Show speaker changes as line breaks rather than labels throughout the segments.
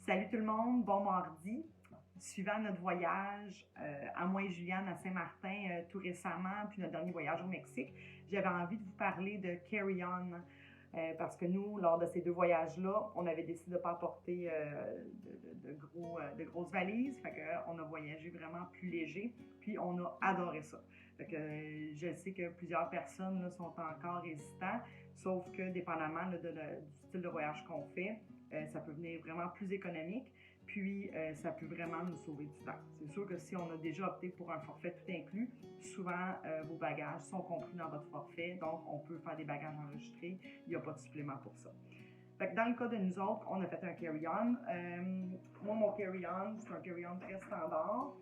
Salut tout le monde, bon mardi. Suivant notre voyage à moi et Juliane à Saint-Martin tout récemment, puis notre dernier voyage au Mexique, j'avais envie de vous parler de carry-on. Parce que nous, lors de ces deux voyages-là, on avait décidé de ne pas apporter de grosses valises. Fait qu'on a voyagé vraiment plus léger, puis on a adoré ça. Fait que je sais que plusieurs personnes là, sont encore hésitants, sauf que dépendamment là, du style de voyage qu'on fait, ça peut venir vraiment plus économique, puis ça peut vraiment nous sauver du temps. C'est sûr que si on a déjà opté pour un forfait tout inclus, souvent vos bagages sont compris dans votre forfait, donc on peut faire des bagages enregistrés, il n'y a pas de supplément pour ça. Fait que dans le cas de nous autres, on a fait un carry-on. Moi, mon carry-on, c'est un carry-on très standard.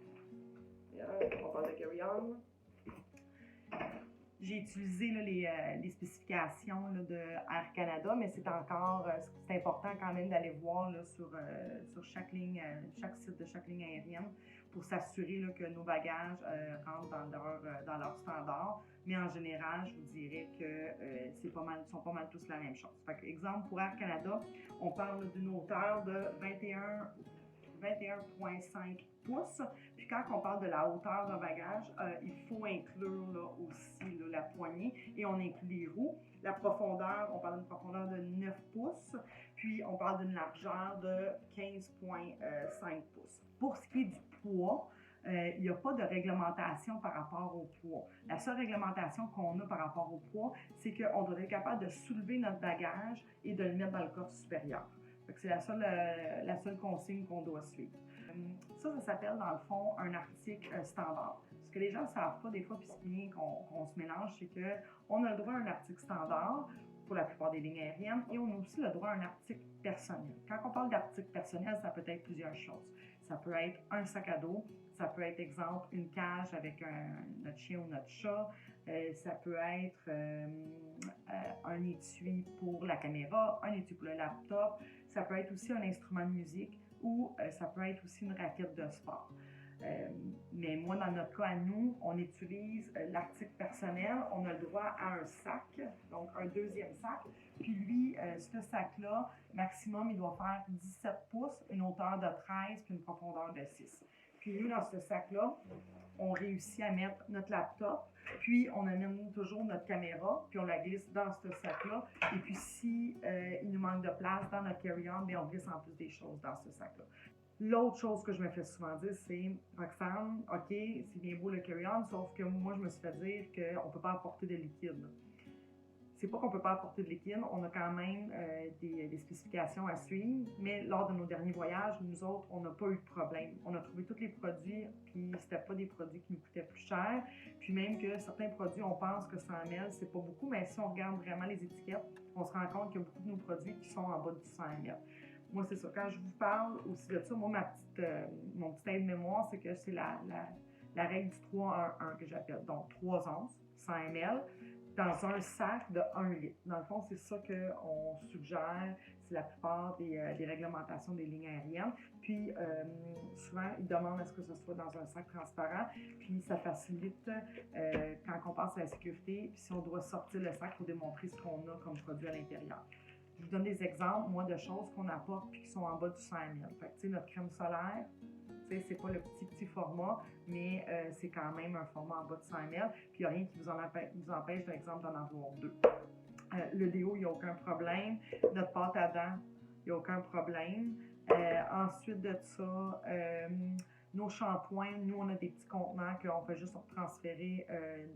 On parle de carry-on. J'ai utilisé là, les spécifications là, de Air Canada, mais c'est encore c'est important quand même d'aller voir là, sur chaque ligne, chaque site de chaque ligne aérienne pour s'assurer là, que nos bagages rentrent dans leur standard. Mais en général, je vous dirais que sont pas mal tous la même chose. Fait que, exemple, pour Air Canada, on parle d'une hauteur de 21,5 pouces. Puis quand on parle de la hauteur d'un bagage, il faut inclure là, aussi là, la poignée et on inclut les roues. La profondeur, on parle d'une profondeur de 9 pouces, puis on parle d'une largeur de 15,5 pouces. Pour ce qui est du poids, il n'y a pas de réglementation par rapport au poids. La seule réglementation qu'on a par rapport au poids, c'est qu'on doit être capable de soulever notre bagage et de le mettre dans le coffre supérieur. C'est la seule consigne qu'on doit suivre. Ça s'appelle dans le fond un article standard. Ce que les gens ne savent pas des fois, puis ce qui vient qu'on se mélange, c'est qu'on a le droit à un article standard pour la plupart des lignes aériennes et on a aussi le droit à un article personnel. Quand on parle d'article personnel, ça peut être plusieurs choses. Ça peut être un sac à dos, ça peut être, exemple, une cage avec notre chien ou notre chat, ça peut être un étui pour la caméra, un étui pour le laptop, ça peut être aussi un instrument de musique ou ça peut être aussi une raquette de sport. Mais moi, dans notre cas à nous, on utilise l'article personnel. On a le droit à un sac, donc un deuxième sac. Puis lui, ce sac-là, maximum, il doit faire 17 pouces, une hauteur de 13 puis une profondeur de 6. Puis nous, dans ce sac-là, on réussit à mettre notre laptop, puis on amène toujours notre caméra, puis on la glisse dans ce sac-là. Et puis si il nous manque de place dans notre carry-on, bien, on glisse en plus des choses dans ce sac-là. L'autre chose que je me fais souvent dire, c'est « Roxane, OK, c'est bien beau le carry-on, sauf que moi, je me suis fait dire qu'on ne peut pas apporter de liquide. » C'est pas qu'on ne peut pas apporter de liquide, on a quand même des spécifications à suivre, mais lors de nos derniers voyages, nous autres, on n'a pas eu de problème. On a trouvé tous les produits, puis c'était pas des produits qui nous coûtaient plus cher, puis même que certains produits, on pense que 100 ml, c'est pas beaucoup, mais si on regarde vraiment les étiquettes, on se rend compte qu'il y a beaucoup de nos produits qui sont en bas du 100 ml. Moi, c'est ça. Quand je vous parle aussi de ça, moi, mon petit aide-mémoire, c'est que c'est la règle du 3-1-1 que j'appelle. Donc, 3 onces, 100 ml, dans un sac de 1 litre. Dans le fond, c'est ça qu'on suggère, c'est la plupart des réglementations des lignes aériennes. Puis, souvent, ils demandent à ce que ce soit dans un sac transparent, puis ça facilite quand on pense à la sécurité, puis si on doit sortir le sac pour démontrer ce qu'on a comme produit à l'intérieur. Je vous donne des exemples, moi, de choses qu'on apporte puis qui sont en bas du 100 ml. Fait que, tu sais, notre crème solaire, c'est pas le petit format, mais c'est quand même un format en bas de 100 ml. Puis il n'y a rien qui vous empêche, par exemple, d'en avoir 2. Le déo, il n'y a aucun problème. Notre pâte à dents, il n'y a aucun problème. Ensuite de ça, nos shampoings, nous, on a des petits contenants qu'on fait juste transférer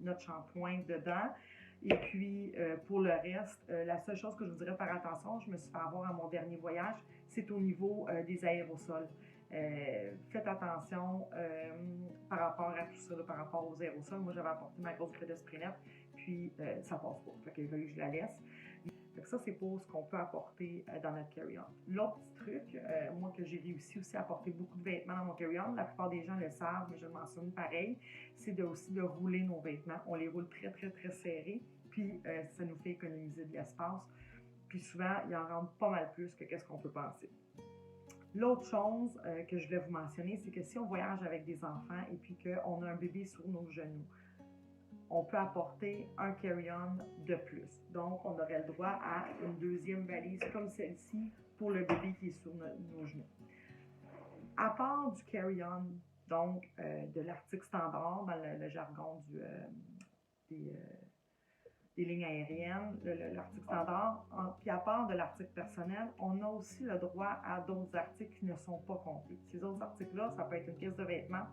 notre shampoing dedans. Et puis, pour le reste, la seule chose que je vous dirais faire attention, je me suis fait avoir à mon dernier voyage, c'est au niveau des aérosols. Faites attention par rapport à tout ça, là, par rapport aux aérosols. Moi, j'avais apporté ma grosse bouteille de Spray-Net, puis ça passe pas. Fait qu'il a fallu que je la laisse. Fait que ça, c'est pour ce qu'on peut apporter dans notre carry-on. L'autre petit truc, moi, que j'ai réussi aussi à apporter beaucoup de vêtements dans mon carry-on, la plupart des gens le savent, mais je le mentionne pareil, c'est aussi de rouler nos vêtements. On les roule très, très, très serrés, puis ça nous fait économiser de l'espace. Puis souvent, il en rentre pas mal plus que qu'est-ce qu'on peut penser. L'autre chose que je voulais vous mentionner, c'est que si on voyage avec des enfants et puis qu'on a un bébé sur nos genoux, on peut apporter un carry-on de plus. Donc, on aurait le droit à une deuxième valise comme celle-ci pour le bébé qui est sur nos genoux. À part du carry-on, donc de l'article standard dans le jargon des lignes aériennes, l'article standard, puis à part de l'article personnel, on a aussi le droit à d'autres articles qui ne sont pas complets. Ces autres articles-là, ça peut être une pièce de vêtements,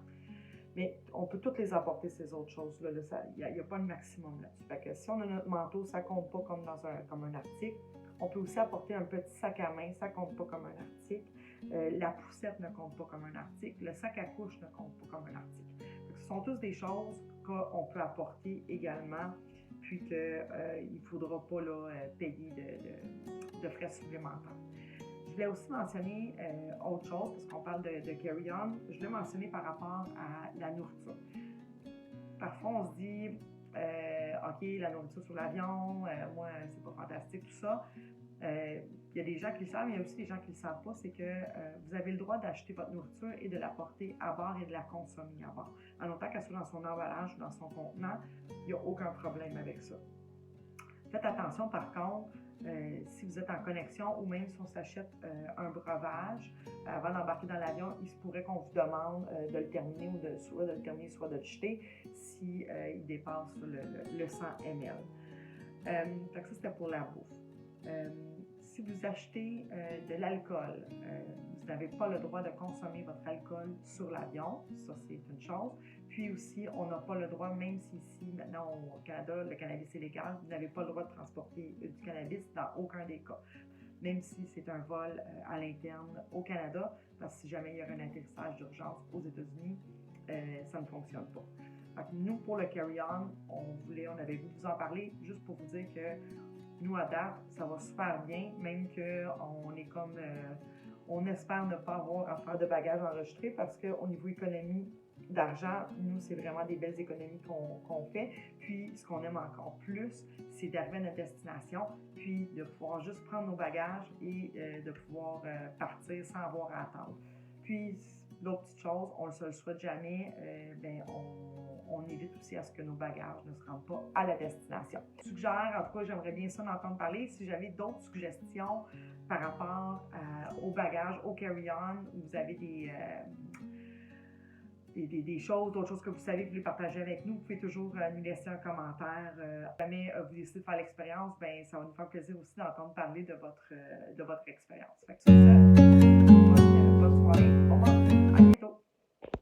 mais on peut toutes les apporter, ces autres choses-là. Il n'y a pas de maximum là-dessus. Fait que si on a notre manteau, ça ne compte pas comme un article. On peut aussi apporter un petit sac à main, ça ne compte pas comme un article. La poussette ne compte pas comme un article. Le sac à couche ne compte pas comme un article. Donc, ce sont tous des choses qu'on peut apporter également, puis qu'il ne faudra pas là, payer de frais supplémentaires. Je voulais aussi mentionner autre chose, parce qu'on parle de carry-on. Je voulais mentionner par rapport à la nourriture. Parfois, on se dit, OK, la nourriture sur l'avion, moi, c'est pas fantastique, tout ça. Il y a des gens qui le savent, mais il y a aussi des gens qui ne le savent pas, c'est que vous avez le droit d'acheter votre nourriture et de la porter à bord et de la consommer à bord. En autant qu'elle soit dans son emballage ou dans son contenant, il n'y a aucun problème avec ça. Faites attention par contre, si vous êtes en connexion ou même si on s'achète un breuvage, avant d'embarquer dans l'avion, il se pourrait qu'on vous demande de le terminer ou soit de le terminer, soit de le jeter si il dépasse le 100 ml. Donc ça, c'était pour la bouffe. Si vous achetez de l'alcool, vous n'avez pas le droit de consommer votre alcool sur l'avion, ça c'est une chose. Puis aussi, on n'a pas le droit, même si ici, maintenant au Canada, le cannabis est légal, vous n'avez pas le droit de transporter du cannabis dans aucun des cas. Même si c'est un vol à l'interne au Canada, parce que si jamais il y a un atterrissage d'urgence aux États-Unis, ça ne fonctionne pas. Donc, nous, pour le carry-on, on avait voulu vous en parler juste pour vous dire que nous, à date, ça va super bien, même qu'on est comme, on espère ne pas avoir à faire de bagages enregistrés parce qu'au niveau économie d'argent, nous, c'est vraiment des belles économies qu'on fait. Puis, ce qu'on aime encore plus, c'est d'arriver à notre destination, puis de pouvoir juste prendre nos bagages et de pouvoir partir sans avoir à attendre. Puis, l'autre petite chose, on ne se le souhaite jamais, on évite aussi à ce que nos bagages ne se rendent pas à la destination. Je suggère, en tout cas, j'aimerais bien ça d'entendre parler. Si j'avais d'autres suggestions par rapport aux bagages, au carry-on, vous avez des choses, d'autres choses que vous savez, que vous voulez partager avec nous, vous pouvez toujours nous laisser un commentaire. Si jamais vous décidez de faire l'expérience, ça va nous faire plaisir aussi d'entendre parler de votre expérience. Fait que sur ça, bonne soirée. Au revoir.